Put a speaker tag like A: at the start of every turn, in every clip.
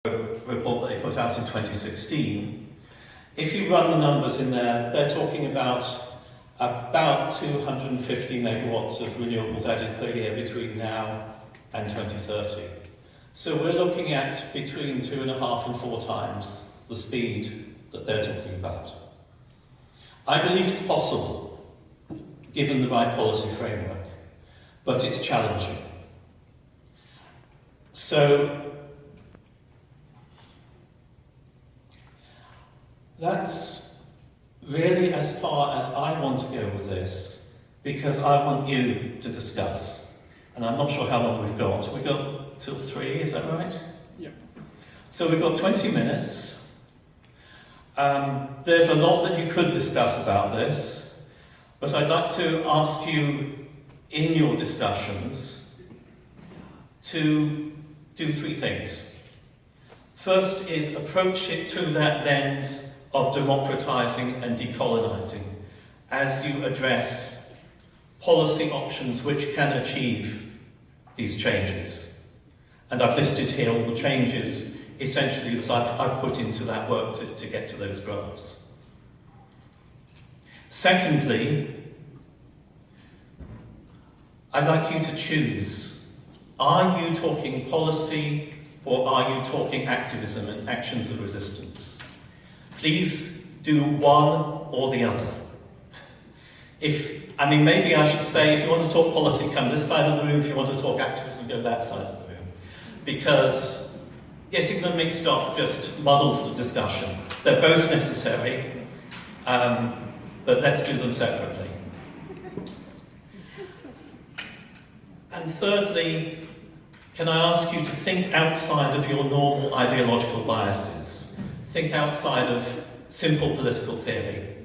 A: report that they put out in 2016, if you run the numbers in there, they're talking about 250 megawatts of renewables added per year between now and 2030. So we're looking at between 2.5 and 4 times the speed that they're talking about. I believe it's possible, given the right policy framework, but it's challenging. So that's really as far as I want to go with this, because I want you to discuss. And I'm not sure how long we've got. We've got till 3, is that right?
B: Yeah.
A: So we've got 20 minutes. There's a lot that you could discuss about this, but I'd like to ask you in your discussions to do 3 things. First is approach it through that lens of democratising and decolonising as you address policy options which can achieve these changes. And I've listed here all the changes essentially that I've put into that work to get to those graphs. Secondly, I'd like you to choose. Are you talking policy or are you talking activism and actions of resistance? Please do one or the other. Maybe I should say, if you want to talk policy, come this side of the room. If you want to talk activism, go that side of the room. Because getting them mixed up just muddles the discussion. They're both necessary, but let's do them separately. And thirdly, can I ask you to think outside of your normal ideological biases? Think outside of simple political theory.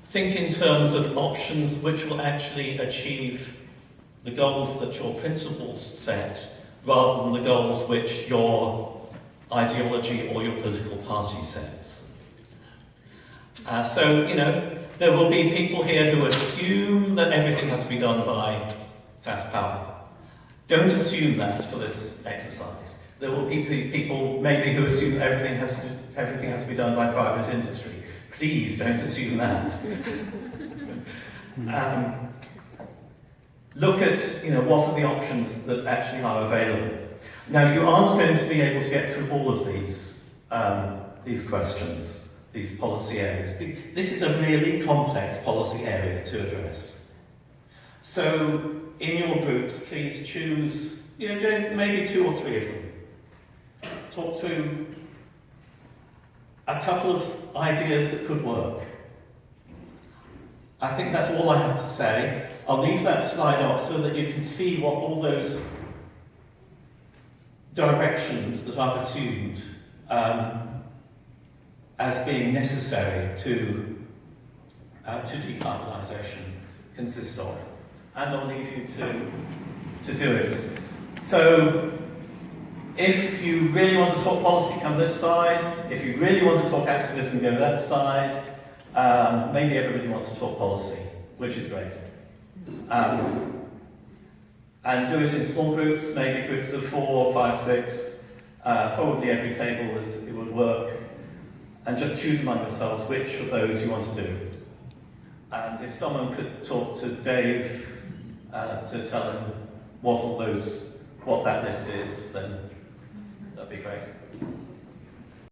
A: Think in terms of options which will actually achieve the goals that your principles set, rather than the goals which your ideology or your political party sets. There will be people here who assume that everything has to be done by SaskPower. Don't assume that for this exercise. There will be people maybe who assume everything has to be done by private industry. Please don't assume that. Look at what are the options that actually are available. Now, you aren't going to be able to get through all of these questions, these policy areas. This is a really complex policy area to address. So, in your groups, please choose, maybe 2 or 3 of them. Talk through a couple of ideas that could work. I think that's all I have to say. I'll leave that slide up so that you can see what all those directions that I've assumed as being necessary to decarbonisation consist of. And I'll leave you to do it. So, if you really want to talk policy, come this side. If you really want to talk activism, go that side. Maybe everybody wants to talk policy, which is great. And do it in small groups, maybe groups of 4, 5, 6. Probably every table it would work. And just choose among yourselves which of those you want to do. And if someone could talk to Dave to tell him what that list is, then that'd be great.